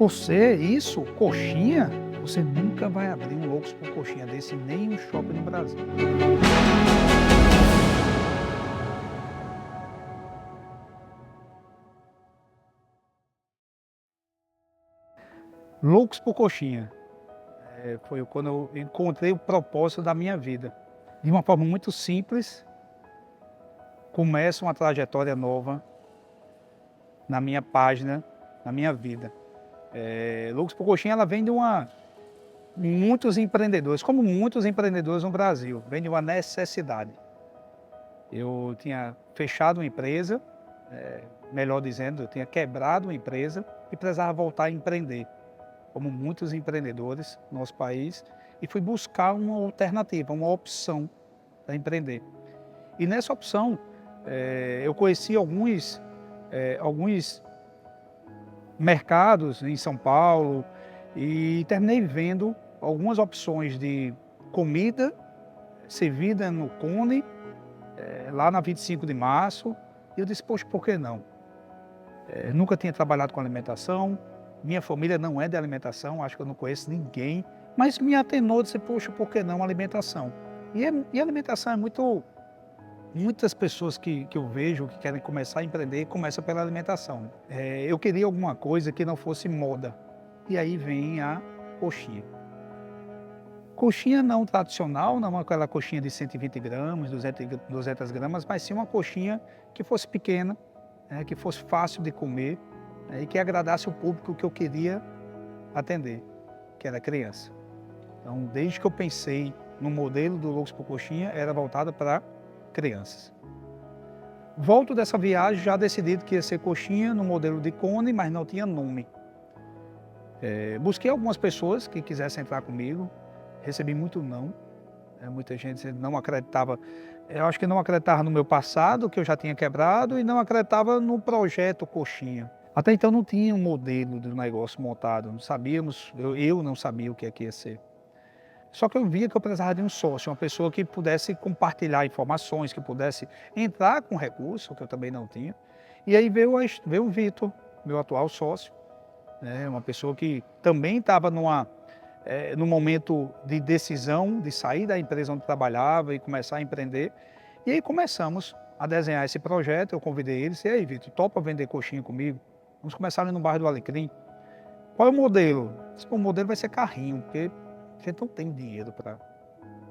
Por ser isso, coxinha, você nunca vai abrir um Loucos por Coxinha desse nem em um shopping no Brasil. Loucos por Coxinha, foi quando eu encontrei o propósito da minha vida. De uma forma muito simples, começa uma trajetória nova na minha página, na minha vida. Loucos por Coxinha, ela vem de muitos empreendedores, como muitos empreendedores no Brasil, vem de uma necessidade. Eu tinha fechado uma empresa, melhor dizendo, eu tinha quebrado uma empresa e precisava voltar a empreender, como muitos empreendedores no nosso país, e fui buscar uma alternativa, uma opção para empreender. E nessa opção, eu conheci alguns mercados em São Paulo e terminei vendo algumas opções de comida servida no cone, lá na 25 de março, e eu disse, poxa, por que não? Nunca tinha trabalhado com alimentação, minha família não é de alimentação, acho que eu não conheço ninguém, mas me atenou, disse, poxa, por que não alimentação? E alimentação é muitas pessoas que eu vejo que querem começar a empreender, começam pela alimentação. Eu queria alguma coisa que não fosse moda, e aí vem a coxinha. Coxinha não tradicional, não aquela coxinha de 120 gramas, 200 gramas, mas sim uma coxinha que fosse pequena, que fosse fácil de comer, e que agradasse o público que eu queria atender, que era criança. Então, desde que eu pensei no modelo do Loucos por Coxinha, era voltado para crianças. Volto dessa viagem já decidido que ia ser coxinha no modelo de cone, mas não tinha nome. Busquei algumas pessoas que quisessem entrar comigo, recebi muito não, muita gente não acreditava, eu acho que não acreditava no meu passado, que eu já tinha quebrado, e não acreditava no projeto coxinha. Até então não tinha um modelo do negócio montado, não sabíamos, eu não sabia o que ia ser. Só que eu via que eu precisava de um sócio, uma pessoa que pudesse compartilhar informações, que pudesse entrar com recurso, que eu também não tinha. E aí veio o Vitor, meu atual sócio, uma pessoa que também estava num momento de decisão de sair da empresa onde trabalhava e começar a empreender. E aí começamos a desenhar esse projeto, eu convidei ele, disse, e aí Vitor, topa vender coxinha comigo? Vamos começar ali no bairro do Alecrim. Qual é o modelo? O modelo vai ser carrinho, porque a gente não tem dinheiro para...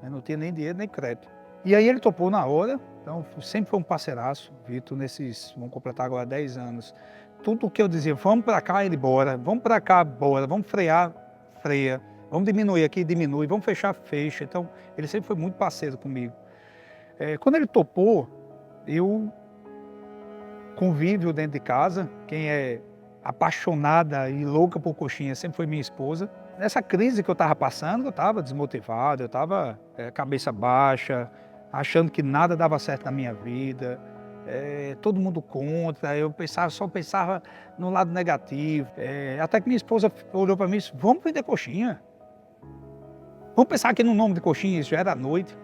Não tinha nem dinheiro nem crédito. E aí ele topou na hora, então sempre foi um parceiraço, Vitor, vamos completar agora 10 anos. Tudo o que eu dizia, vamos para cá, ele bora, vamos para cá, bora, vamos frear, freia, vamos diminuir aqui, diminui, vamos fechar, fecha. Então ele sempre foi muito parceiro comigo. Quando ele topou, eu convívio dentro de casa, quem é apaixonada e louca por coxinha sempre foi minha esposa. Nessa crise que eu estava passando, eu estava desmotivado, eu estava cabeça baixa, achando que nada dava certo na minha vida, todo mundo contra, só pensava no lado negativo. Até que minha esposa olhou para mim e disse, vamos vender coxinha. Vamos pensar aqui no nome de coxinha, isso já era à noite.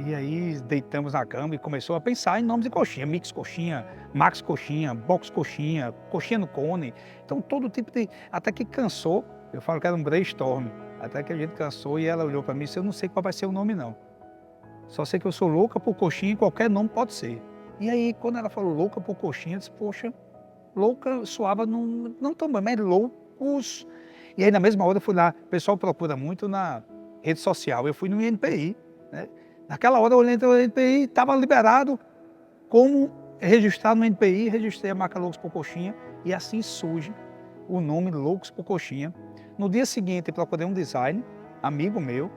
E aí deitamos na cama e começou a pensar em nomes de coxinha, Mix Coxinha, Max Coxinha, Box Coxinha, Coxinha no Cone. Então todo tipo de... Até que cansou, eu falo que era um brainstorm, até que a gente cansou e ela olhou para mim e disse, eu não sei qual vai ser o nome não. Só sei que eu sou louca por coxinha e qualquer nome pode ser. E aí quando ela falou louca por coxinha, eu disse, poxa, louca soava não tão bem, mas loucos. E aí na mesma hora eu fui lá, o pessoal procura muito na rede social, eu fui no INPI, né? Naquela hora eu olhei no INPI, estava liberado como registrar no INPI, registrei a marca Loucos por Coxinha e assim surge o nome Loucos por Coxinha. No dia seguinte eu procurei um design, amigo meu,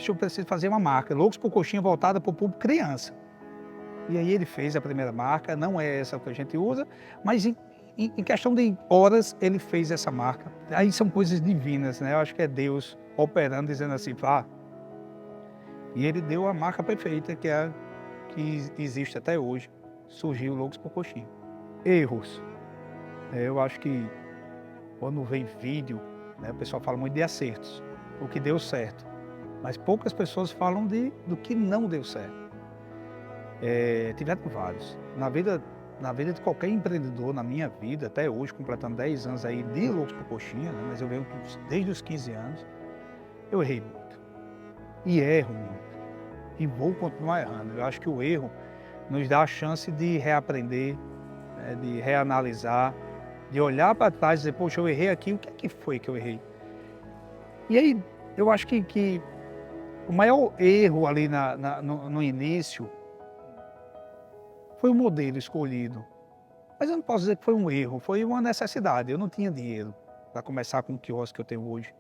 eu preciso fazer uma marca, Loucos por Coxinha voltada para o público criança. E aí ele fez a primeira marca, não é essa que a gente usa, mas em questão de horas ele fez essa marca. Aí são coisas divinas, né? Eu acho que é Deus operando, dizendo assim, e ele deu a marca perfeita, que é a que existe até hoje. Surgiu Loucos por Coxinha. Erros. Eu acho que quando vem vídeo, o pessoal fala muito de acertos, o que deu certo. Mas poucas pessoas falam do que não deu certo. Tiveram vários. Na vida na vida de qualquer empreendedor, na minha vida, até hoje, completando 10 anos aí de Loucos por Coxinha, né? Mas eu venho desde os 15 anos, eu errei muito. E erro muito. E vou continuar errando. Eu acho que o erro nos dá a chance de reaprender, né? De reanalisar, de olhar para trás e dizer, poxa, eu errei aqui, o que é que foi que eu errei? E aí, eu acho que o maior erro ali no início foi o modelo escolhido. Mas eu não posso dizer que foi um erro, foi uma necessidade. Eu não tinha dinheiro para começar com o quiosque que eu tenho hoje.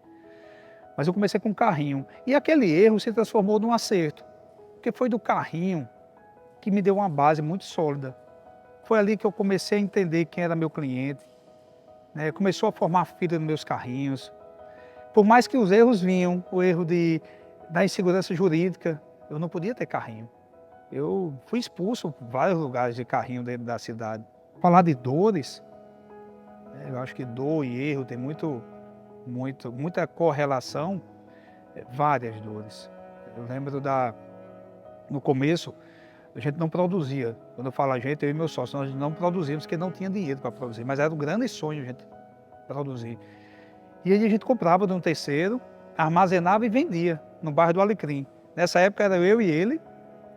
Mas eu comecei com um carrinho. E aquele erro se transformou num acerto. Porque foi do carrinho que me deu uma base muito sólida. Foi ali que eu comecei a entender quem era meu cliente, né? Começou a formar fila nos meus carrinhos. Por mais que os erros vinham, o erro da insegurança jurídica, eu não podia ter carrinho. Eu fui expulso por vários lugares de carrinho dentro da cidade. Falar de dores, eu acho que dor e erro tem muita correlação, várias dores. Eu lembro no começo, a gente não produzia. Quando eu falo a gente, eu e meu sócio, nós não produzíamos porque não tinha dinheiro para produzir, mas era um grande sonho a gente produzir. E aí a gente comprava de um terceiro, armazenava e vendia no bairro do Alecrim. Nessa época era eu e ele,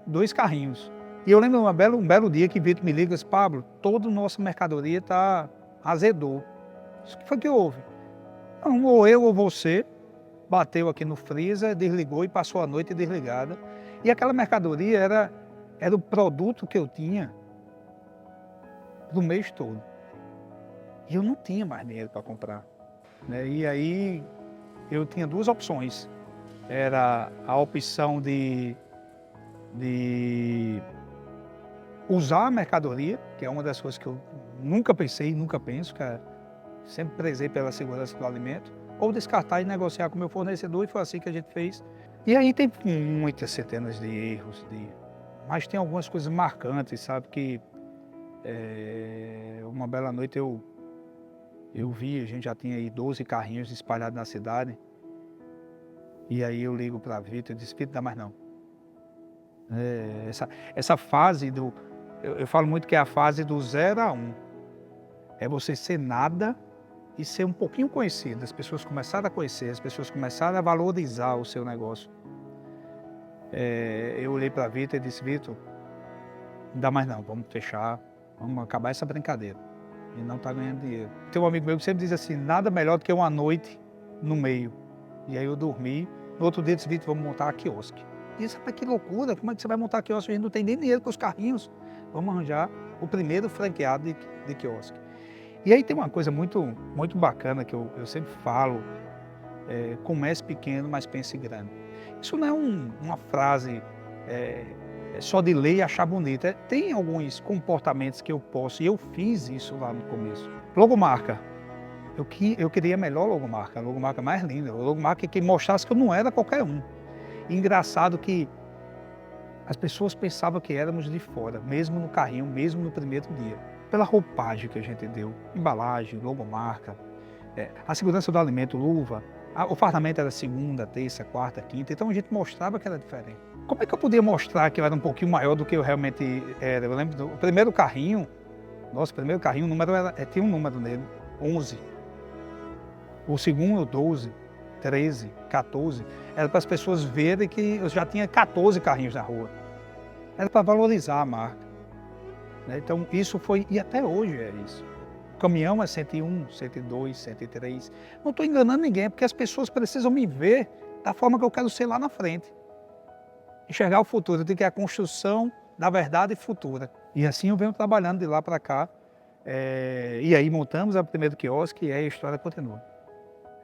2 carrinhos. E eu lembro um belo dia que Vitor me liga e disse, Pablo, toda a nossa mercadoria azedou. O que foi que houve? Não, ou eu ou você bateu aqui no freezer, desligou e passou a noite desligada. E aquela mercadoria era o produto que eu tinha do mês todo. E eu não tinha mais dinheiro para comprar, né? E aí eu tinha 2 opções. Era a opção de usar a mercadoria, que é uma das coisas que eu nunca pensei, nunca penso, cara. Sempre prezei pela segurança do alimento, ou descartar e negociar com o meu fornecedor, e foi assim que a gente fez. E aí tem muitas centenas de erros, mas tem algumas coisas marcantes, sabe, que uma bela noite eu vi, a gente já tinha aí 12 carrinhos espalhados na cidade, e aí eu ligo para Vitor e disse, Vitor, dá mais não. Essa fase eu falo muito que é a fase do 0 a 1. É você ser nada e ser um pouquinho conhecido. As pessoas começaram a conhecer, as pessoas começaram a valorizar o seu negócio. Eu olhei para Vitor e disse, Vitor, não dá mais não, vamos fechar, vamos acabar essa brincadeira. E não está ganhando dinheiro. Tem um amigo meu que sempre diz assim, nada melhor do que uma noite no meio. E aí eu dormi, no outro dia disse, Vitor, vamos montar a quiosque. E disse, rapaz, que loucura, como é que você vai montar a quiosque? A gente não tem nem dinheiro com os carrinhos. Vamos arranjar o primeiro franqueado de quiosque. E aí tem uma coisa muito bacana que eu sempre falo, comece pequeno, mas pense grande. Isso não é uma frase só de ler e achar bonita. Tem alguns comportamentos que eu posso, e eu fiz isso lá no começo. Logomarca. Eu queria a melhor logomarca, a logomarca mais linda, a logomarca que mostrasse que eu não era qualquer um. E engraçado que as pessoas pensavam que éramos de fora, mesmo no carrinho, mesmo no primeiro dia. Pela roupagem que a gente deu, embalagem, logomarca, a segurança do alimento, luva, o fardamento era segunda, terça, quarta, quinta, então a gente mostrava que era diferente. Como é que eu podia mostrar que eu era um pouquinho maior do que eu realmente era? Eu lembro do primeiro carrinho, nosso primeiro carrinho, o número tinha um número nele, 11. O segundo, 12, 13, 14, era para as pessoas verem que eu já tinha 14 carrinhos na rua. Era para valorizar a marca. Então isso foi, e até hoje é isso. O caminhão é 101, 102, 103. Não estou enganando ninguém, é porque as pessoas precisam me ver da forma que eu quero ser lá na frente. Enxergar o futuro, eu digo que é a construção da verdade futura. E assim eu venho trabalhando de lá para cá. E aí montamos o primeiro quiosque e aí a história continua.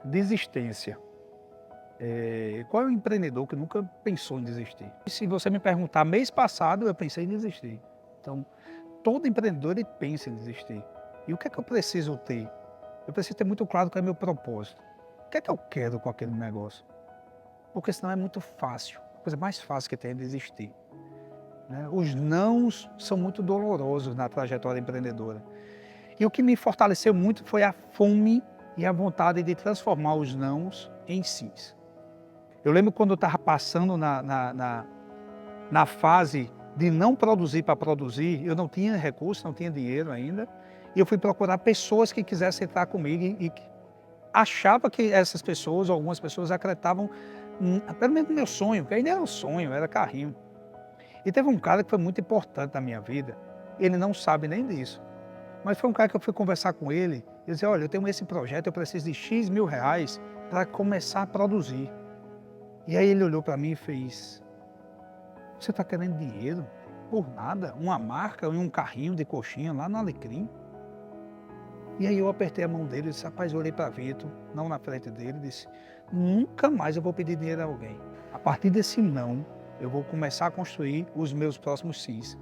Desistência. Qual é o empreendedor que nunca pensou em desistir? E se você me perguntar, mês passado eu pensei em desistir. Então, todo empreendedor ele pensa em desistir. E o que é que eu preciso ter? Eu preciso ter muito claro qual é o meu propósito. O que é que eu quero com aquele negócio? Porque senão é muito fácil. A coisa mais fácil que tem é desistir. Os nãos são muito dolorosos na trajetória empreendedora. E o que me fortaleceu muito foi a fome e a vontade de transformar os nãos em sims. Eu lembro quando eu estava passando na fase de não produzir para produzir, eu não tinha recurso, não tinha dinheiro ainda, e eu fui procurar pessoas que quisessem entrar comigo e achava que essas pessoas, ou algumas pessoas, acreditavam, pelo menos no meu sonho, que ainda era um sonho, era carrinho. E teve um cara que foi muito importante na minha vida, ele não sabe nem disso, mas foi um cara que eu fui conversar com ele, e disse, olha, eu tenho esse projeto, eu preciso de X mil reais para começar a produzir. E aí ele olhou para mim e fez, você está querendo dinheiro? Por nada? Uma marca e um carrinho de coxinha lá no Alecrim? E aí eu apertei a mão dele e disse, rapaz, eu olhei para Vitor, não na frente dele, e disse, nunca mais eu vou pedir dinheiro a alguém. A partir desse não, eu vou começar a construir os meus próximos sims.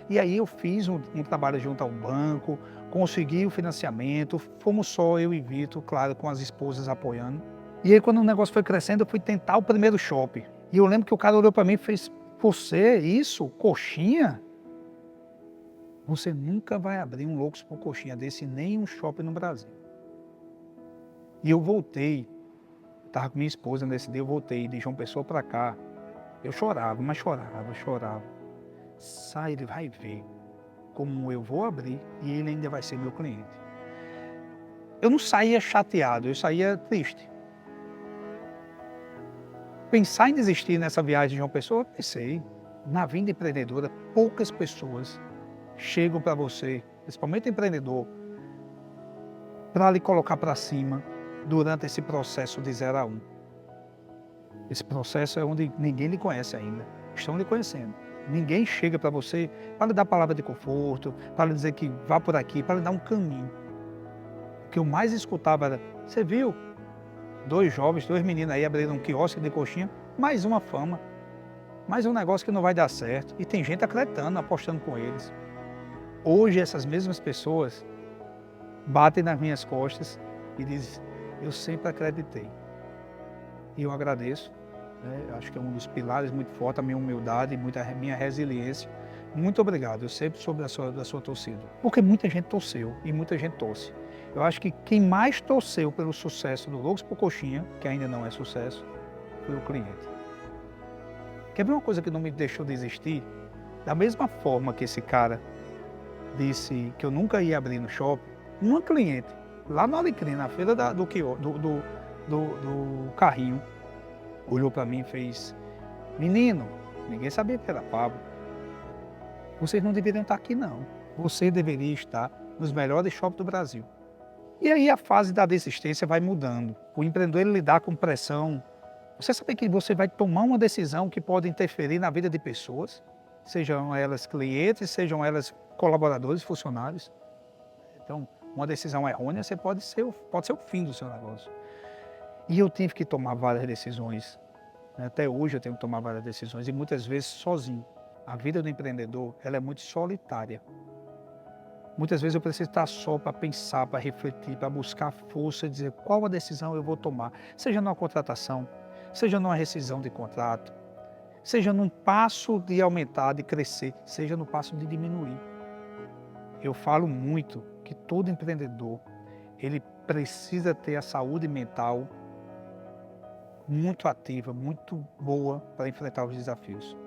E aí eu fiz um trabalho junto ao banco, consegui o financiamento, fomos só eu e Vitor, claro, com as esposas apoiando. E aí quando o negócio foi crescendo, eu fui tentar o primeiro shopping. E eu lembro que o cara olhou para mim e fez, você, isso, coxinha? Você nunca vai abrir um Loucos por Coxinha desse, nem um shopping no Brasil. E eu voltei, estava com minha esposa nesse dia, eu voltei de João Pessoa para cá. Eu chorava, mas chorava. Sai, ele vai ver como eu vou abrir e ele ainda vai ser meu cliente. Eu não saía chateado, eu saía triste. Pensar em desistir nessa viagem de João Pessoa, eu pensei. Na vida empreendedora, poucas pessoas chegam para você, principalmente empreendedor, para lhe colocar para cima durante esse processo de 0 a 1. Esse processo é onde ninguém lhe conhece ainda, estão lhe conhecendo. Ninguém chega para você para lhe dar palavra de conforto, para lhe dizer que vá por aqui, para lhe dar um caminho. O que eu mais escutava era, você viu? 2 jovens, 2 meninos aí abriram um quiosque de coxinha, mais uma fama, mais um negócio que não vai dar certo. E tem gente acreditando, apostando com eles. Hoje essas mesmas pessoas batem nas minhas costas e dizem, eu sempre acreditei. E eu agradeço, né? Acho que é um dos pilares muito fortes, a minha humildade, a minha resiliência. Muito obrigado, eu sempre soube da sua torcida. Porque muita gente torceu e muita gente torce. Eu acho que quem mais torceu pelo sucesso do Loucos por Coxinha, que ainda não é sucesso, foi o cliente. Quer ver uma coisa que não me deixou desistir? Da mesma forma que esse cara disse que eu nunca ia abrir no shopping, uma cliente, lá no Alecrim, na feira do carrinho, olhou para mim e fez, menino, ninguém sabia que era Pablo, vocês não deveriam estar aqui não, você deveria estar nos melhores shoppings do Brasil. E aí a fase da desistência vai mudando, o empreendedor ele lidar com pressão, você sabe que você vai tomar uma decisão que pode interferir na vida de pessoas, sejam elas clientes, sejam elas colaboradores, funcionários. Então, uma decisão errônea pode ser o fim do seu negócio. E eu tive que tomar várias decisões. Até hoje eu tenho que tomar várias decisões e muitas vezes sozinho. A vida do empreendedor ela é muito solitária. Muitas vezes eu preciso estar só para pensar, para refletir, para buscar força e dizer qual a decisão eu vou tomar. Seja numa contratação, seja numa rescisão de contrato, seja num passo de aumentar, de crescer, seja no passo de diminuir. Eu falo muito que todo empreendedor, ele precisa ter a saúde mental muito ativa, muito boa para enfrentar os desafios.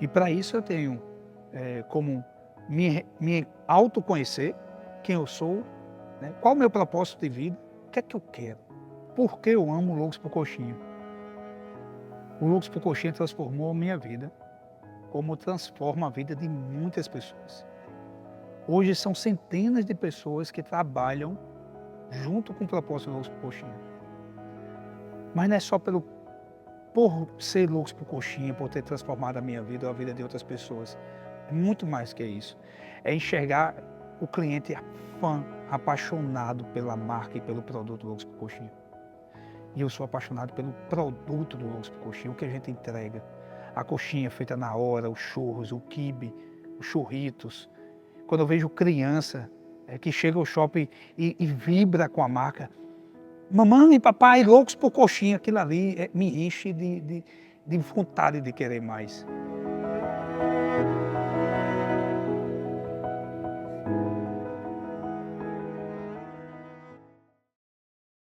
E para isso eu tenho como me autoconhecer, quem eu sou, né? Qual o meu propósito de vida, o que é que eu quero, por que eu amo o Loucos por Coxinha. O Loucos por Coxinha transformou a minha vida, como transforma a vida de muitas pessoas. Hoje são centenas de pessoas que trabalham junto com o propósito do Loucos por Coxinha. Mas não é só por ser Loucos por Coxinha, por ter transformado a minha vida ou a vida de outras pessoas. É muito mais que isso. É enxergar o cliente fã, apaixonado pela marca e pelo produto do Loucos por Coxinha. E eu sou apaixonado pelo produto do Loucos por Coxinha, o que a gente entrega. A coxinha feita na hora, os churros, o quibe, os churritos. Quando eu vejo criança que chega ao shopping e vibra com a marca, mamãe, papai, Loucos por Coxinha, aquilo ali me enche de vontade de querer mais.